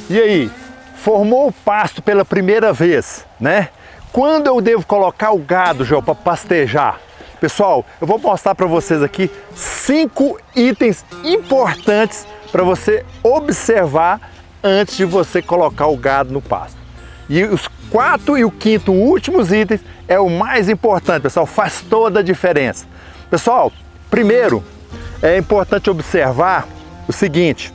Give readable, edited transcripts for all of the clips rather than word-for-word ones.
E aí, formou o pasto pela primeira vez, né? Quando eu devo colocar o gado, João, para pastejar? Pessoal, eu vou mostrar para vocês aqui 5 itens importantes para você observar antes de você colocar o gado no pasto. E os 4º e o 5º últimos itens é o mais importante, pessoal, faz toda a diferença. Pessoal, primeiro é importante observar o seguinte: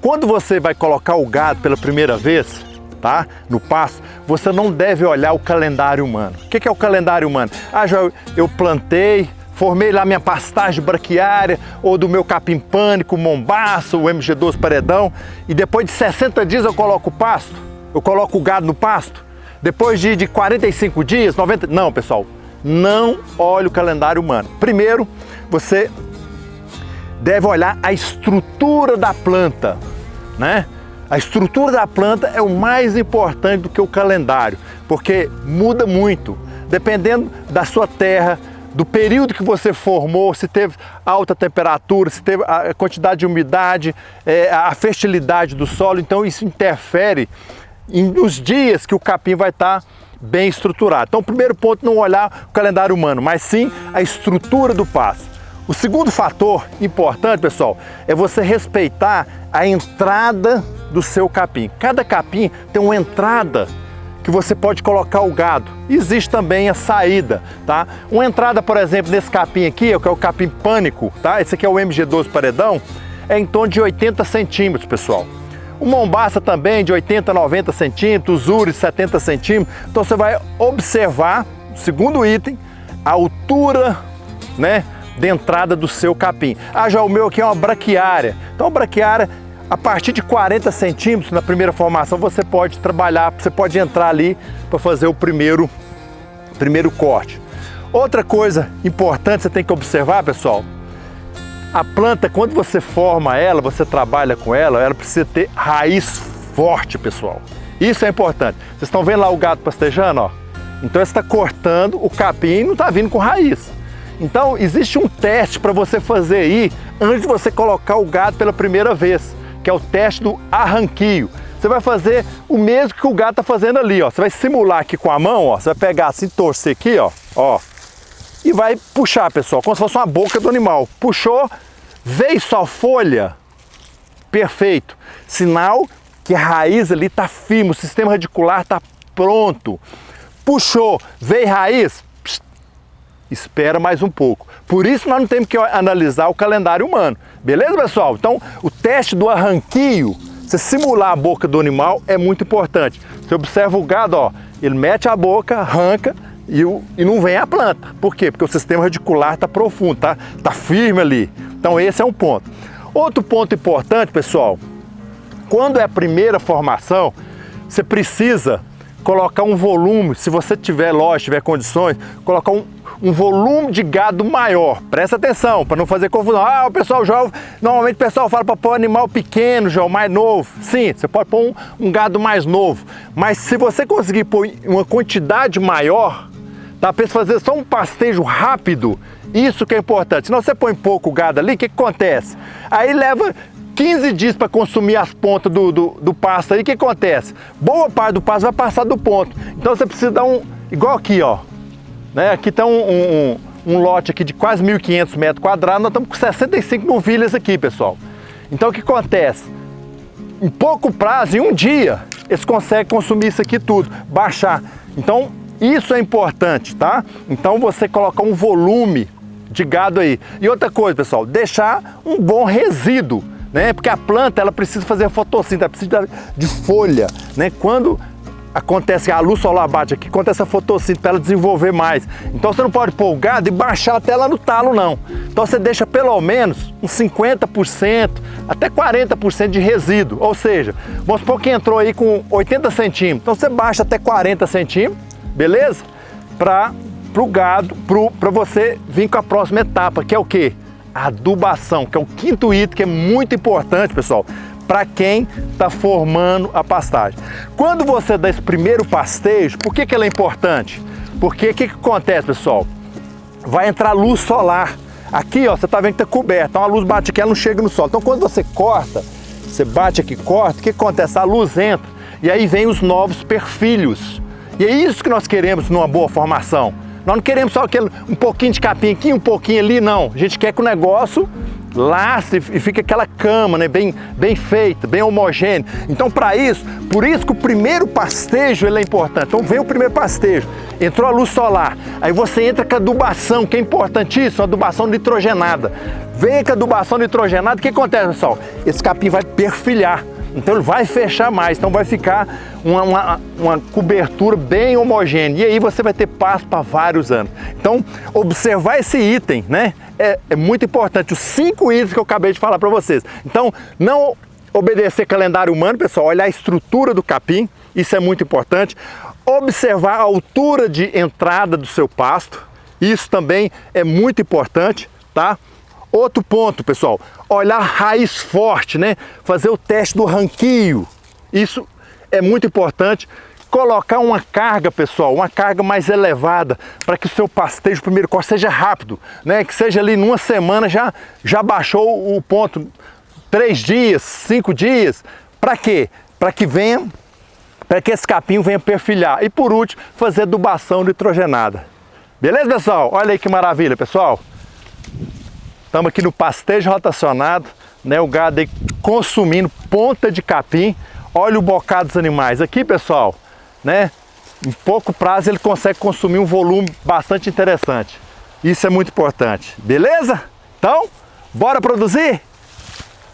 quando você vai colocar o gado pela primeira vez, tá, no pasto, você não deve olhar o calendário humano. O que é o calendário humano? Ah, Joel, eu plantei, formei lá minha pastagem braquiária, ou do meu capim pânico, mombaço, o MG12 paredão, e depois de 60 dias eu coloco o pasto, eu coloco o gado no pasto. Depois de 45 dias, 90... Não, pessoal, não olhe o calendário humano. Primeiro, você deve olhar a estrutura da planta, né? A estrutura da planta é o mais importante do que o calendário, porque muda muito, dependendo da sua terra, do período que você formou, se teve alta temperatura, se teve a quantidade de umidade, a fertilidade do solo. Então isso interfere nos dias que o capim vai estar bem estruturado. Então o primeiro ponto, não olhar o calendário humano, mas sim a estrutura do pasto. O segundo fator importante, pessoal, é você respeitar a entrada do seu capim. Cada capim tem uma entrada que você pode colocar o gado. Existe também a saída, tá? Uma entrada, por exemplo, nesse capim aqui, que é o capim pânico, tá? Esse aqui é o MG12 paredão, é em torno de 80 centímetros, pessoal. O mombaça também de 80 a 90 centímetros, o zuri 70 centímetros. Então você vai observar, segundo item, a altura, né, de entrada do seu capim. Ah, já o meu aqui é uma braquiária. Então a braquiária, a partir de 40 centímetros na primeira formação, você pode trabalhar, você pode entrar ali para fazer o primeiro corte. Outra coisa importante você tem que observar, pessoal, a planta, quando você forma ela, você trabalha com ela, ela precisa ter raiz forte, pessoal. Isso é importante. Vocês estão vendo lá o gado pastejando, ó? Então você está cortando o capim e não está vindo com raiz. Então existe um teste para você fazer aí antes de você colocar o gado pela primeira vez, que é o teste do arranquio. Você vai fazer o mesmo que o gado está fazendo ali, ó. Você vai simular aqui com a mão, ó. Você vai pegar assim, torcer aqui, ó, e vai puxar, pessoal, como se fosse uma boca do animal. Puxou, veio só folha, perfeito. Sinal que a raiz ali está firme, o sistema radicular está pronto. Puxou, veio raiz, espera mais um pouco. Por isso nós não temos que analisar o calendário humano. Beleza, pessoal? Então, o teste do arranquio, você simular a boca do animal é muito importante. Você observa o gado, ó, ele mete a boca, arranca e não vem a planta. Por quê? Porque o sistema radicular está profundo, tá firme ali. Então esse é um ponto. Outro ponto importante, pessoal, quando é a primeira formação, você precisa colocar um volume, se você tiver, lógico, tiver condições, colocar um volume de gado maior. Presta atenção, para não fazer confusão. Ah, o pessoal jovem, normalmente o pessoal fala para pôr animal pequeno, João, mais novo. Sim, você pode pôr um gado mais novo. Mas se você conseguir pôr uma quantidade maior, tá, para fazer só um pastejo rápido, isso que é importante. Senão você põe pouco gado ali, o que acontece? Aí leva 15 dias para consumir as pontas do pasto aí, o que acontece? Boa parte do pasto vai passar do ponto. Então você precisa dar igual aqui, ó. Né? Aqui está um lote aqui de quase 1.500 metros quadrados, nós estamos com 65 novilhas aqui, pessoal. Então o que acontece? Em pouco prazo, em um dia, eles conseguem consumir isso aqui tudo, baixar. Então isso é importante, tá? Então você colocar um volume de gado aí. E outra coisa, pessoal, deixar um bom resíduo, né? Porque a planta, ela precisa fazer fotossíntese, ela precisa de folha, né? Quando acontece que a luz solar bate aqui, acontece a fotossíntese para ela desenvolver mais. Então você não pode pôr o gado e baixar até lá no talo, não. Então você deixa pelo menos uns 50%, até 40% de resíduo. Ou seja, vamos supor que entrou aí com 80 centímetros. Então você baixa até 40 centímetros, beleza? Para o gado, para você vir com a próxima etapa, que é o quê? A adubação, que é o 5º item, que é muito importante, pessoal, para quem está formando a pastagem. Quando você dá esse primeiro pastejo, por que ela é importante? Porque o que acontece, pessoal? Vai entrar luz solar. Aqui, ó, você está vendo que está coberto, então a luz bate aqui, ela não chega no solo. Então quando você corta, Você bate aqui, corta, o que acontece? A luz entra e aí vem os novos perfilhos. E é isso que nós queremos numa boa formação. Nós não queremos só aquele, um pouquinho de capim aqui, um pouquinho ali, não. A gente quer que o negócio lace e fique aquela cama, né? bem feita, bem homogênea. Então, para isso, por isso que o primeiro pastejo ele é importante. Então, vem o primeiro pastejo, entrou a luz solar, aí você entra com a adubação, que é importantíssimo, a adubação nitrogenada. Vem com a adubação nitrogenada, o que acontece, pessoal? Esse capim vai perfilhar. Então ele vai fechar mais, então vai ficar uma cobertura bem homogênea. E aí você vai ter pasto para vários anos. Então, observar esse item, né? É muito importante. Os 5 itens que eu acabei de falar para vocês. Então, não obedecer calendário humano, pessoal. Olhar a estrutura do capim, isso é muito importante. Observar a altura de entrada do seu pasto, isso também é muito importante, tá? Outro ponto, pessoal, olhar raiz forte, né? Fazer o teste do ranquio, isso é muito importante. Colocar uma carga, pessoal, uma carga mais elevada, para que o seu pastejo, primeiro corte, seja rápido, né? Que seja ali numa semana já baixou o ponto, 3 dias, 5 dias. Para quê? Para que esse capim venha perfilhar. E por último, fazer adubação nitrogenada. Beleza, pessoal? Olha aí que maravilha, pessoal. Estamos aqui no pastejo rotacionado, né? O gado aí consumindo ponta de capim. Olha o bocado dos animais aqui, pessoal, né? Em pouco prazo ele consegue consumir um volume bastante interessante. Isso é muito importante, beleza? Então, bora produzir?